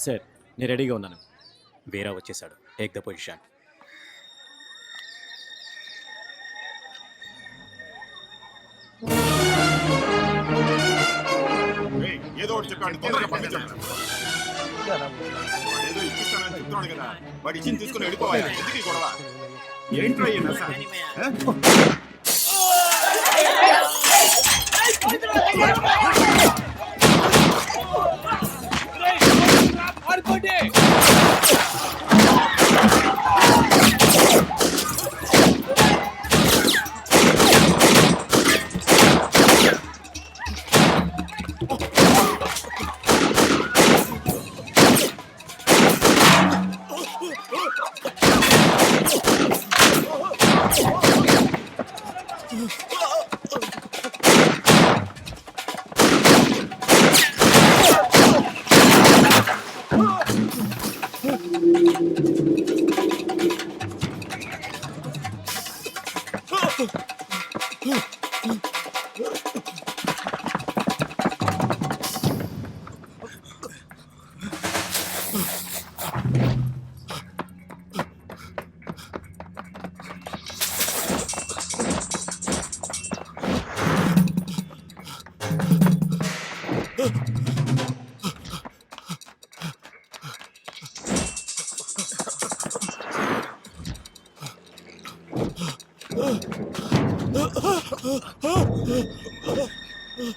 Sir నేను రెడీగా ఉన్నాను. వీరా వచ్చేసాడు. Take the position. ఏదో ఒకటి చెప్పండి, తొందరగా పంపించండి. ఏదో ఇప్పిస్తానని చెప్తున్నాడు కదా, వాడు ఇచ్చింది తీసుకుని వెళ్ళిపోవాలి. ఎందుకు ఈ గొడవ? ఏంట్రా ఈ నస?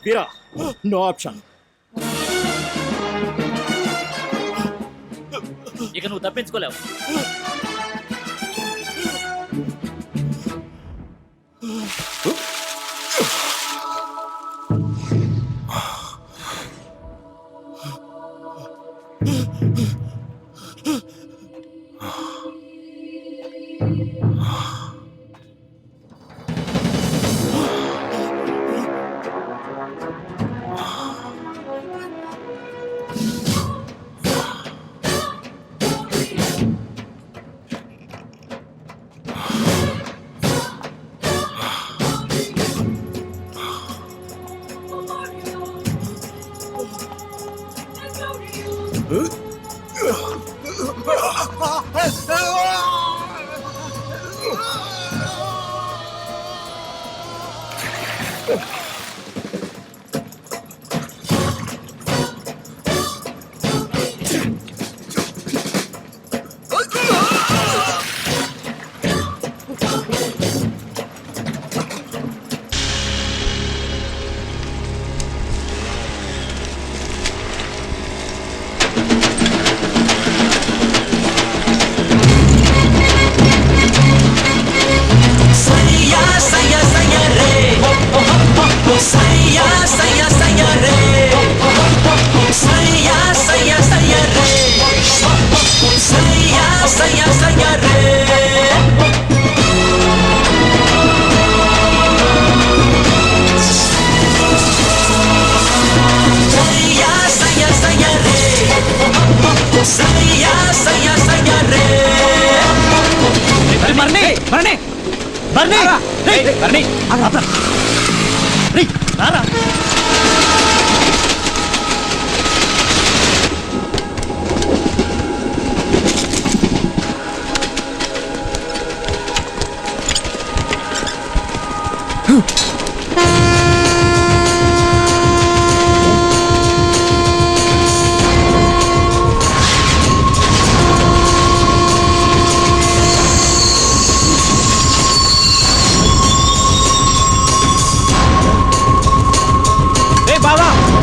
వీరా, నో ఆప్షన్. ఇక నువ్వు తప్పించుకోలేవు.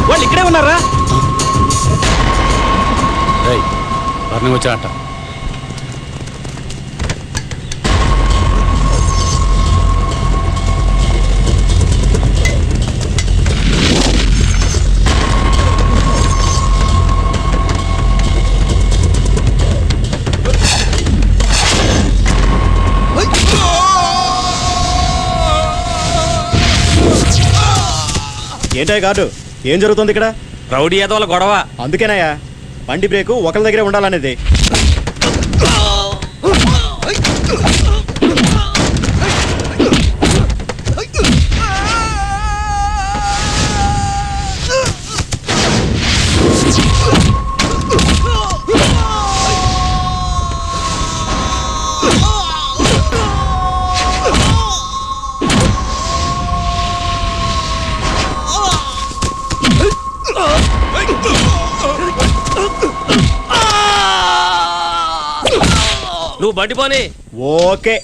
వాళ్ళు ఇక్కడే ఉన్నారా? వచ్చాట. ఏంటయ్య గాడు, ఏం జరుగుతుంది ఇక్కడ? రౌడీ ఏదోల గొడవ. అందుకేనాయా బండి బ్రేకు ఒకరి దగ్గరే ఉండాలనేది. నువ్వు బండి పోనీ. ఓకే.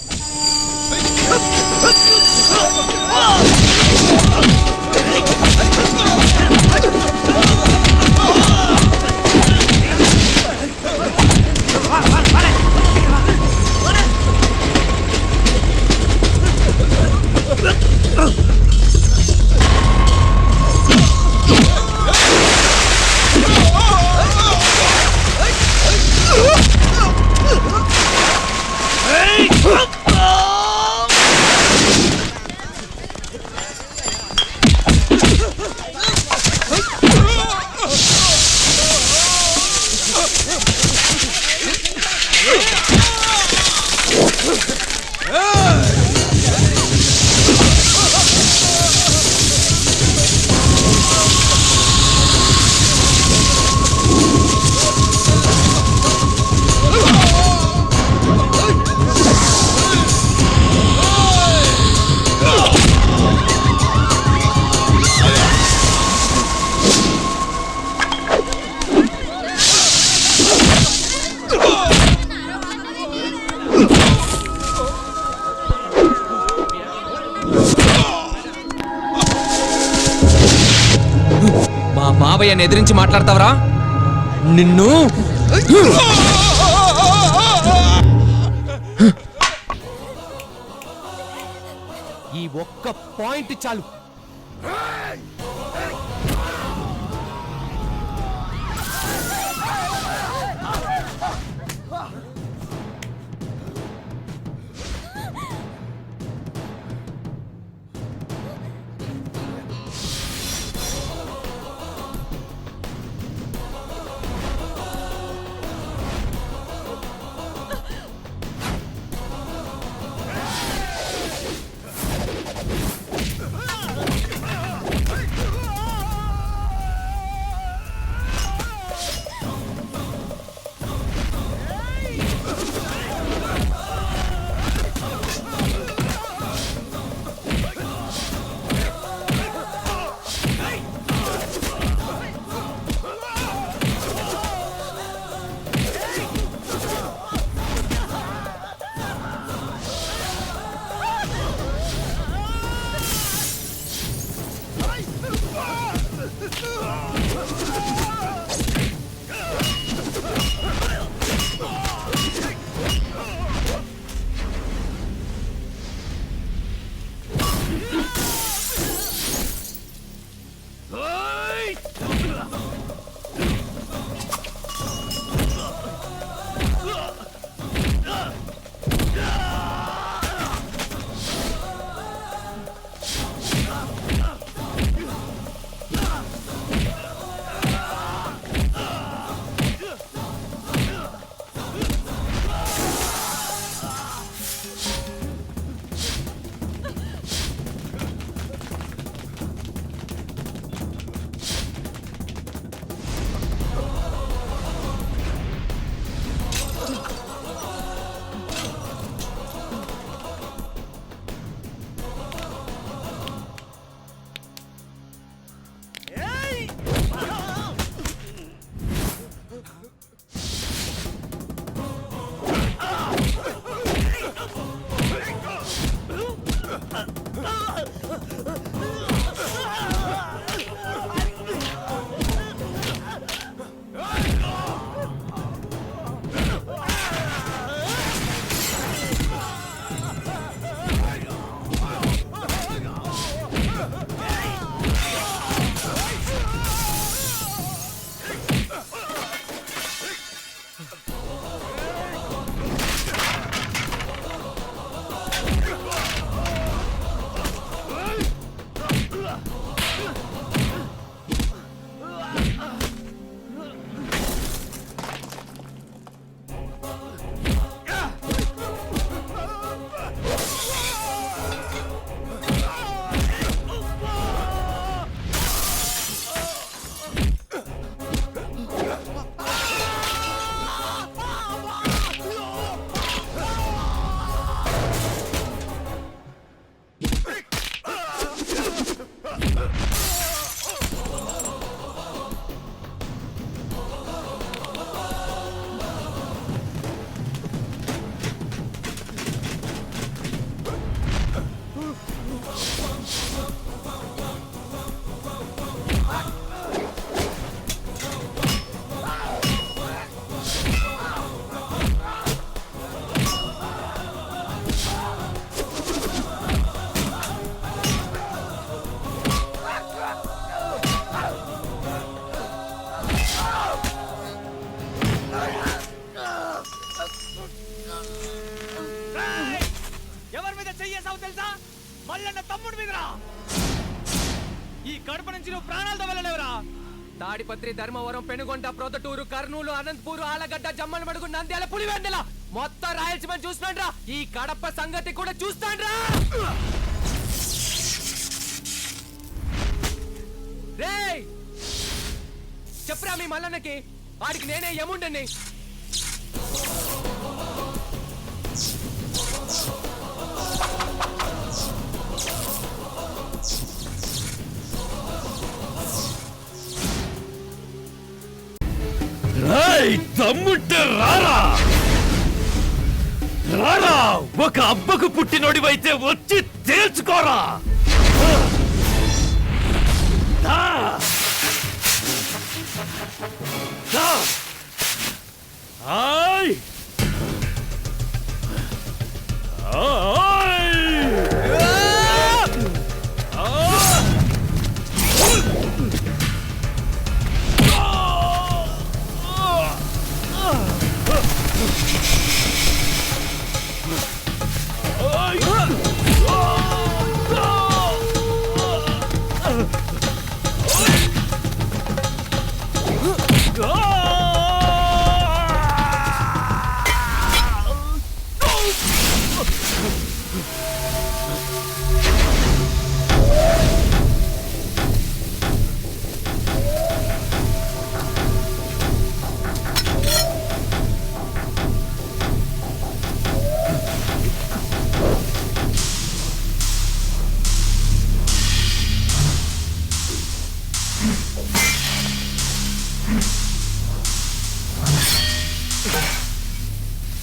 మా బాబయ్యని ఎదిరించి మాట్లాడతావరా నిన్ను. ఈ ఒక్క పాయింట్ చాలు. చెయ్యేసావు తెలుసా? మల్లన్న తమ్ముడు మీదరా. ఈ కడప నుంచి నువ్వు ప్రాణాలతో వెళ్ళలేవురా. తాడిపత్రి, ధర్మవరం, పెనుగొండ, ప్రొదటూరు, కర్నూలు, అనంతపూరు, ఆలగడ్డ, జమ్మలమడుగు, నంద్యాల, పులివెందుల మొత్తం రాయలసీమని చూస్తాండ్రా. ఈ కడప సంగతి కూడా చూస్తాండ్రా. రేయ్ చెప్పరా మీ మల్లన్నకి, వాడికి నేనే యముండని. దమ్ముంటే రారా రారా, ఒక అబ్బకు పుట్టినోడివైతే వచ్చి తేల్చుకోరా. దా. దా. ఆయ్. ఆయ్.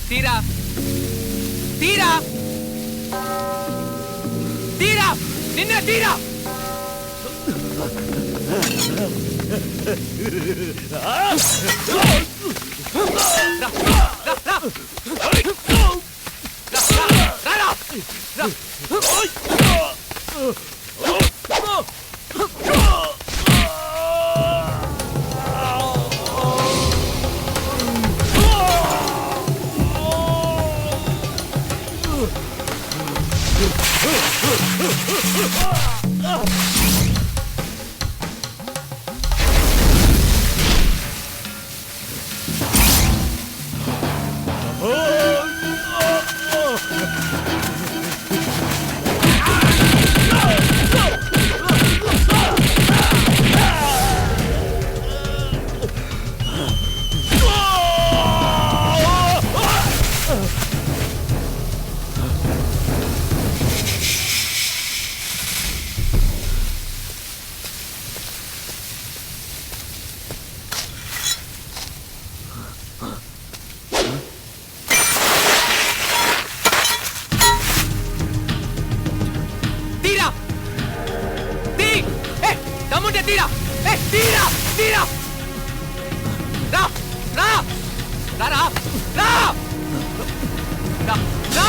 తీరా తీరా తీరా నిన్నే తీరా. తీరా తీరా తీరా. రా రా రా రా రా రా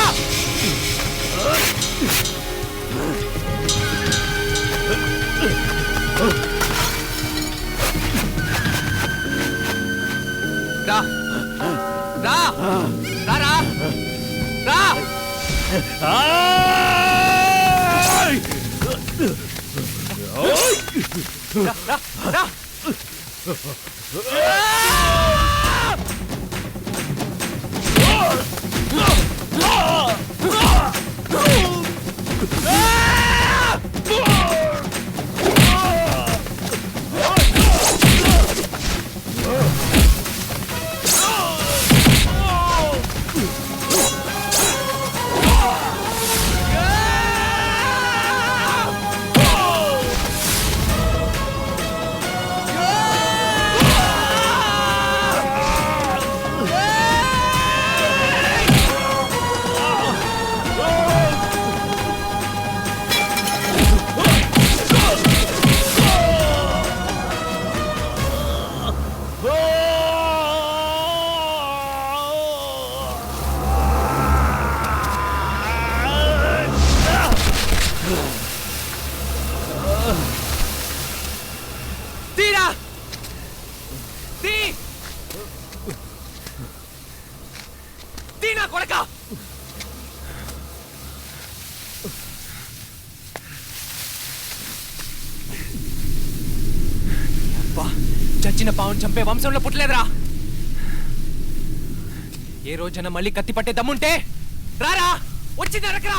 రా. రా రా రా రా రా. చచ్చిన పావును చంపే వంశంలో పుట్టలేదురా. ఏ రోజైనా మళ్ళీ కత్తి పట్టే దమ్ముంటే రారా, వచ్చి నరకరా.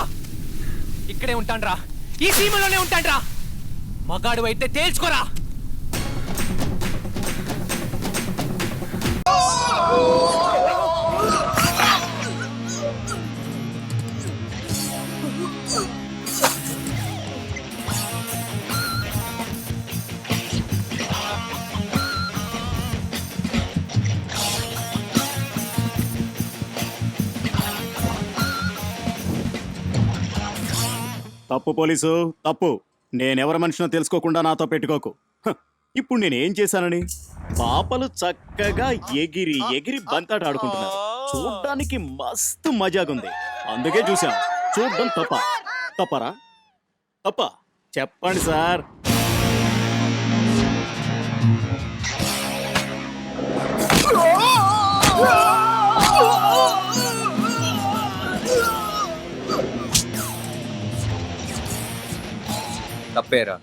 ఇక్కడే ఉంటాన్రా, ఈ సీమలోనే ఉంటాన్రా. మగాడు అయితే తేల్చుకోరా. తప్పు పోలీసు, తప్పు. నేనెవరి మనిషినో తెలుసుకోకుండా నాతో పెట్టుకోకు. ఇప్పుడు నేనేం చేశానని? పాపలు చక్కగా ఎగిరి ఎగిరి బంతాట ఆడుకుంటున్నారు. చూడ్డానికి మస్తు మజాగుంది, అందుకే చూసాం. చూడ్డం తప్పరా? తప్ప చెప్పండి సార్. తప్పేరా,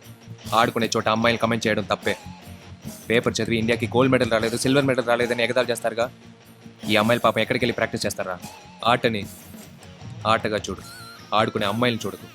ఆడుకునే చోట అమ్మాయిలు కమెంట్ చేయడం తప్పే. పేపర్ చదివి ఇండియాకి గోల్డ్ మెడల్ రాలేదు, సిల్వర్ మెడల్ రాలేదని ఎగతాలు చేస్తారుగా. ఈ అమ్మాయిలు పాపం ఎక్కడికి వెళ్ళి ప్రాక్టీస్ చేస్తారా? ఆటని ఆటగా చూడు, ఆడుకునే అమ్మాయిని చూడదు.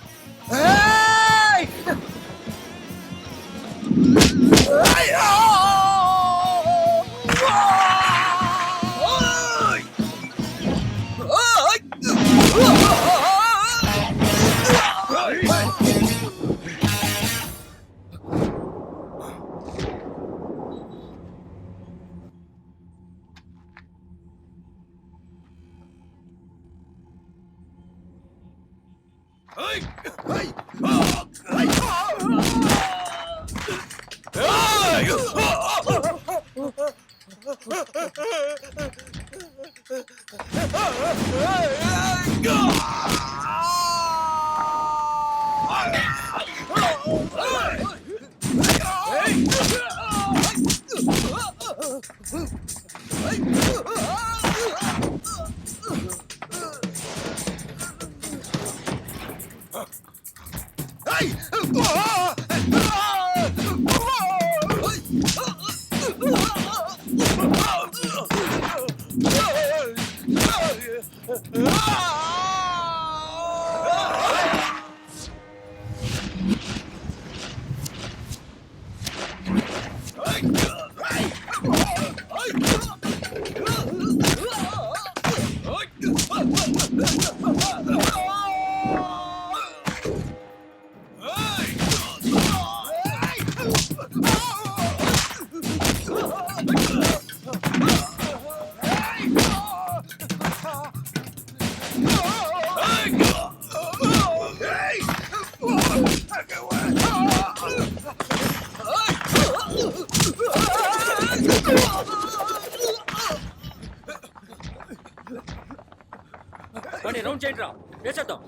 రౌండ్ చేయండి రా, వేసేద్దాం.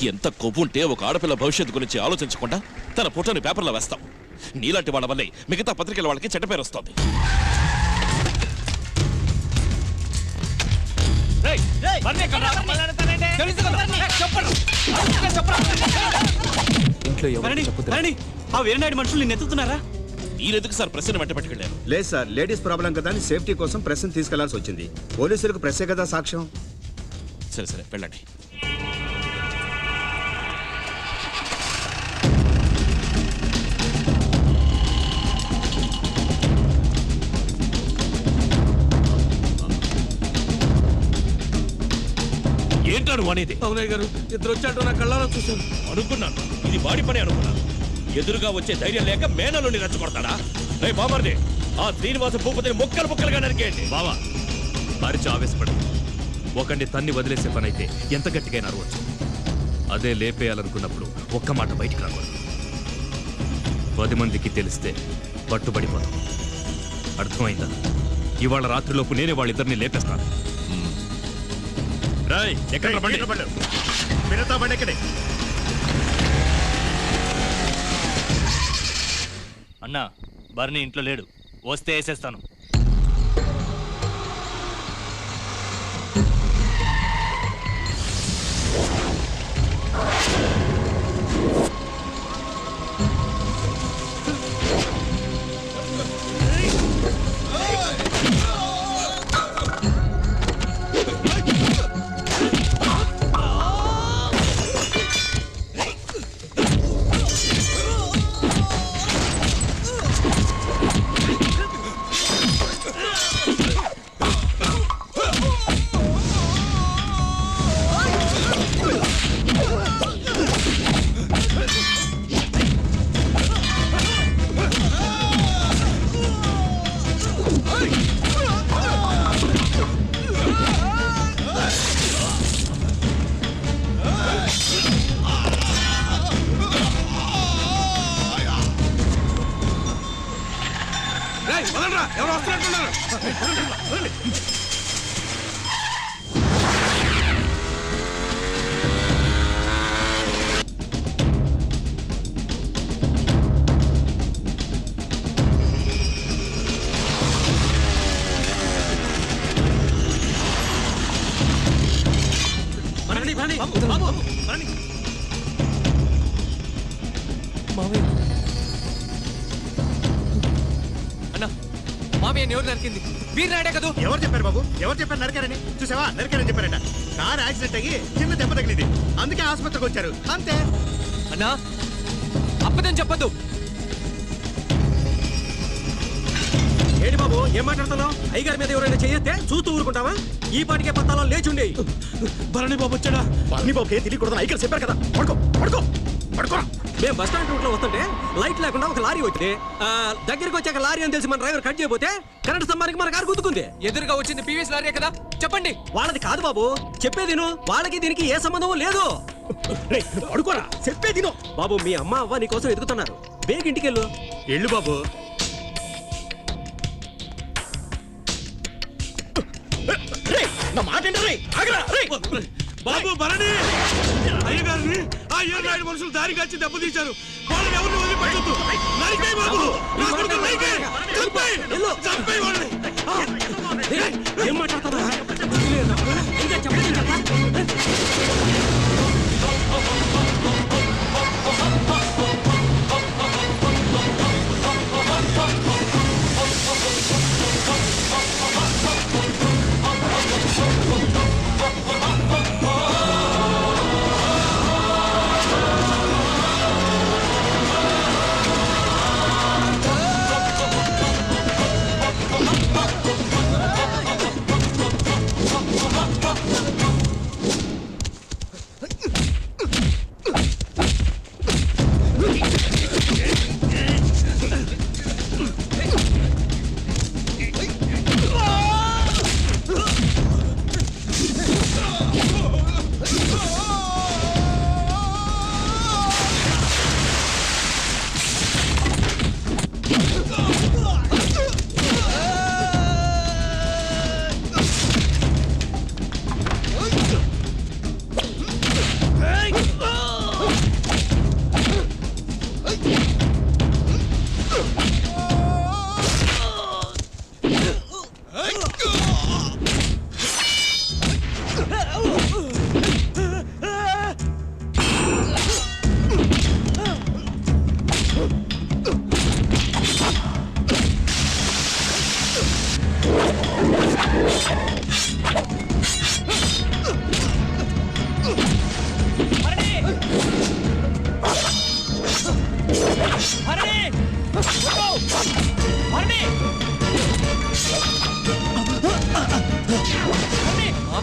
ఎంత కొవ్వుంటే ఒక ఆడపిల్ల భవిష్యత్తు గురించి ఆలోచించకుండా తన ఫోటోని పేపర్లో వేస్తాం. నీలాంటి వాళ్ళ వల్లే మిగతా పత్రికల వాళ్ళకి చెడ్డ పేరు వస్తుంది. మనుషులు నిన్ను ఎత్తుతున్నారా? మీరెందుకు సార్ ప్రెస్ వెంట పెట్టుకెళ్ళారు? లేదు సార్, లేడీస్ ప్రాబ్లం కదా అని సేఫ్టీ కోసం ప్రెస్ తీసుకెళ్లాల్సి వచ్చింది. పోలీసులకు ప్రెస్సే కదా సాక్ష్యం. సరే సరే వెళ్ళండి. ఏంటాడు అనేది? అవునయ్య గారు, ఇద్దరు వచ్చాడు, నా కళ్ళారా చూశాను. అనుకున్నాను ఇది వాడి పని అనుకున్నాను. ఎదురుగా వచ్చే ధైర్యం లేక మేనలోని రెచ్చగొడతాడా? రే బామర్ది, ఆ శ్రీనివాస భూపతిని ముక్కలు ముక్కలుగా నరికేయండి. బావా మరిచి ఆవేశపడు. ఒకడిని తన్ని వదిలేసే పని అయితే ఎంత గట్టిగా అరవచ్చు. అదే లేపేయాలనుకున్నప్పుడు ఒక్క మాట బయటికి రాకూడదు. 10 మందికి తెలిస్తే పట్టుబడిపోతాం. అర్థమైందా? ఇవాళ రాత్రిలోపు నేనే వాళ్ళిద్దరిని లేపేస్తాను. రాయ్ ఎక్కడ బండి? మిగతా బండి ఎక్కడే? అన్నా బర్ని ఇంట్లో లేడు, వస్తే వేసేస్తాను. ఎవరు వస్తున్నట్టున్నారు? అన్నా, మామయ్య ఎవరు నరికింది? వీరనాడే కదా. ఎవరు చెప్పారు బాబు? ఎవరు చెప్పారు నరికారని? చూసావా, నరికారని చెప్పారట. కారు యాక్సిడెంట్ అయ్యి చిన్న దెబ్బ తగిలింది, అందుకే ఆసుపత్రికి వచ్చారు అంతే. అన్నా, అబద్ధం చెప్పద్దు. ఏంటి బాబు ఏం మాట్లాడుతున్నావు? అయ్యగారి మీద ఎవరైనా చేయొస్తే చూస్తూ ఊరుకుంటావా? ఈ పాటికే పత్తాలో లేచుండే. భరణి బాబు వచ్చాడా? భరణి బాబుకి ఏం తెలియకూడదు, ఐకర్ చెప్పారు కదా. పడుకో పడుకో పడుకోరా. మేము బస్ స్టాండ్ రూట్ లో వస్తుంటే లైట్ లేకుండా ఒక లారీ వచ్చింది. దగ్గరికి వచ్చాక లారీ అని తెలిసి మన డ్రైవర్ కట్ చేయబోతే కరెంట్ స్తంభానికి మన కారు గుద్దుకుంది. ఎదురుగా వచ్చింది పీవీఎస్ లారీ కదా, చెప్పండి. వాళ్ళది కాదు బాబు, చెప్పేది వాళ్ళకి దీనికి ఏ సంబంధం లేదు. పడుకోరా, చెప్పేది బాబు మీ అమ్మ అవ్వ నీ కోసం ఎదుగుతున్నారు. బేగ ఇంటికెళ్ళు. ఎళ్ళు బాబు. నా మాట ఏంటరే? ఆగరా రేయ్. బాబు భరణి, అయ్యగారిని ఆ ఏనాడు మనుషులు దారి కాచి దెబ్బతీశారు. వాళ్ళని ఎవరిని వదిలిపెట్టొద్దు. నరికేయ్ బాబు, నా కొడుకు నరికేయ్. చంపేయ్, చంపేయ్ వాళ్ళని. ఏం మాట్లాడుతున్నా? ఇంకా చెప్పండి కదా.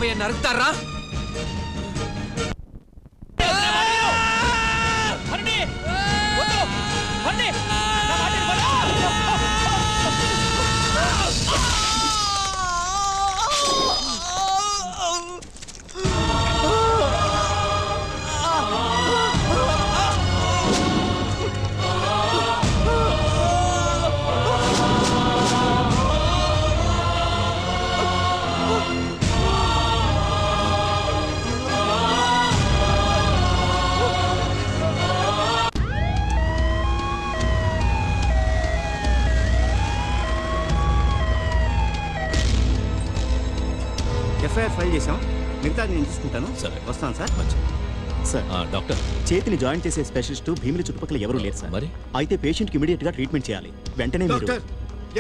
బాబాయ్ నరుకుతారా? ఎఫ్ఐఆర్ ఫైల్ చేసాం, మిగతా నేను చూసుకుంటాను. సరే. వస్తాను సార్. సార్ డాక్టర్ చేతిని జాయిన్ చేసే స్పెషలిస్ట్ భీమిలి చుట్టుపక్కల ఎవరూ లేరు సార్. మరి? అయితే పేషెంట్ కి ఇమీడియట్ గా ట్రీట్మెంట్ చేయాలి. వెంటనే మీరు డాక్టర్,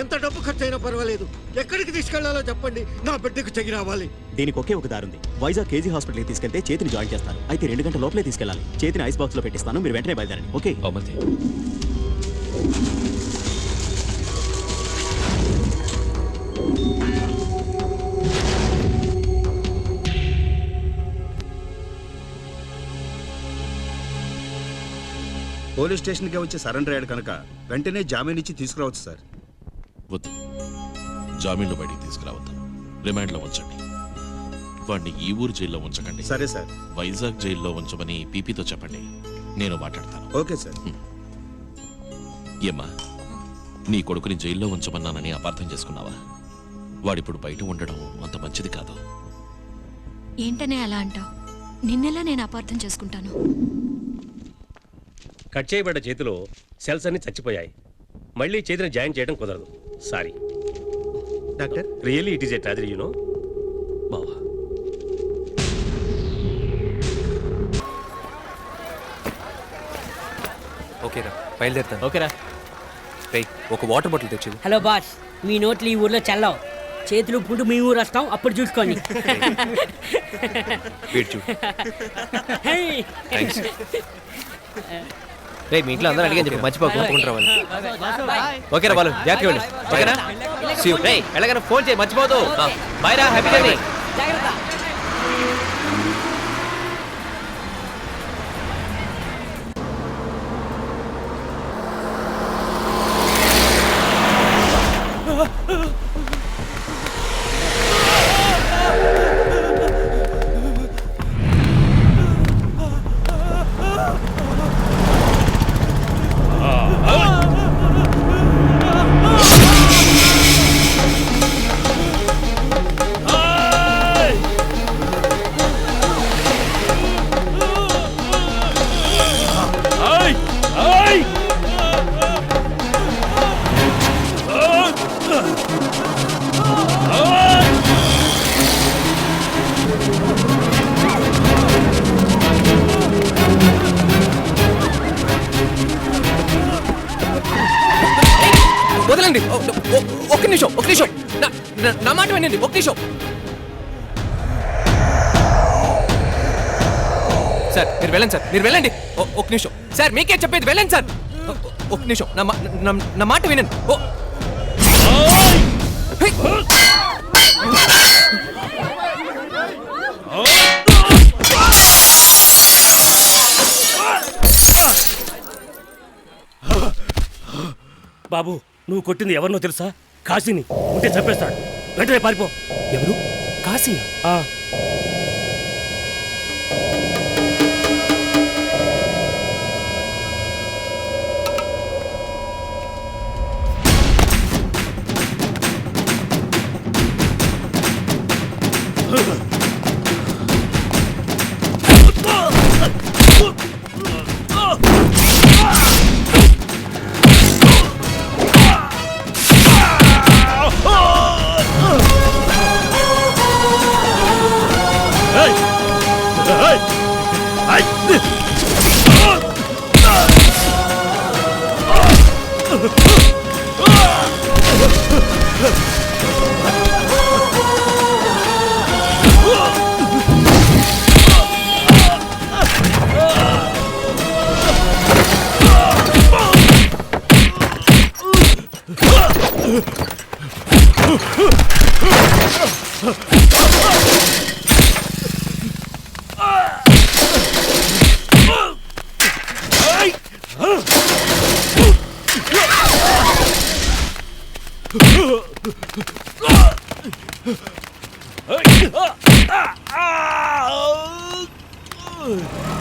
ఎంత డబ్బు ఖర్చు అయినా పర్వాలేదు, ఎక్కడికి తీసుకెళ్లాలో చెప్పండి, నా బిడ్డకు చెగి రావాలి. దీనికి ఒకే ఒక దారి ఉంది. వైజాగ్ కేజీ హాస్పిటల్కి తీసుకెళ్తే చేతిని జాయిన్ చేస్తారు. అయితే 2 గంటల లోపలే తీసుకెళ్ళాలి. చేతిని ఐస్ బాక్స్ లో పెట్టిస్తాను, మీరు వెంటనే బయలుదేరండి. ఓకే? బామర్ది. పోలీస్ స్టేషన్కి వచ్చి సరెండర్ అయ్యాడు కనుక వెంటనే జామీన్ ఇచ్చి తీసుకురావచ్చు సార్. వద్దు, జామీన్లో బయటికి తీసుకురావద్దు, రిమాండ్లో ఉంచండి. వాడిని ఈ ఊరు జైల్లో ఉంచకండి. సరే సార్. వైజాగ్ జైల్లో ఉంచమని పీపీతో చెప్పండి, నేను మాట్లాడతాను. Okay sir. ఏమ్మా, నీ కొడుకుని జైల్లో ఉంచమన్నానని అపార్థం చేసుకున్నావా? వాడిప్పుడు బయట ఉండడం అంత మంచిది కాదు. ఏంటనే అలా అంటావు? నిన్నెలా నేను అపార్థం చేసుకుంటాను? కట్ చేయబడ్డ చేతిలో సెల్స్ అన్ని చచ్చిపోయాయి. మళ్ళీ చేతిని జాయిన్ చేయడం కుదరదు. Sorry doctor, really it is a tragedy, you know. బావా, ఓకేరా, బయలుదేరుతాను. ఓకేరా. రేయ్, ఒక వాటర్ బాటిల్ తెచ్చు. హలో బాస్, మీ నోట్లు ఈ ఊర్లో చల్లవు. చేతులు పుండు మీ ఊరు వస్తాం, అప్పుడు చూసుకోండి. వెయిట్ చూడు. హే. థ్యాంక్స్. రేయ్, మీ ఇంట్లో అందరూ అడిగాను చెప్పి మర్చిపోకు. రావాలి. ఓకేరా బాలు, జాగ్రత్తగా వెళ్ళు. ఓకేనా? See you. రేయ్, ఎలాగైనా ఫోన్ చేయి, మర్చిపోదు. బై రా, హ్యాపీ జర్నీ. జాగ్రత్త. వదలండి, ఒక్క నిమిషం, ఒక్క నిమిషం. నా మాట వినండి, ఒక్క నిమిషం. సార్ మీరు వెళ్ళండి, సార్ మీరు వెళ్ళండి. ఒక్క నిమిషం సార్, మీకే చెప్పేది, వెళ్ళండి సార్. ఒక్క నిమిషం, నా మాట వినండి. బాబు, నువ్వు కొట్టింది ఎవరినో తెలుసా? కాశీని. ఉంటే చంపేస్తాడు, వెంటనే పారిపో. ఎవరు? కాశీ? ఊ.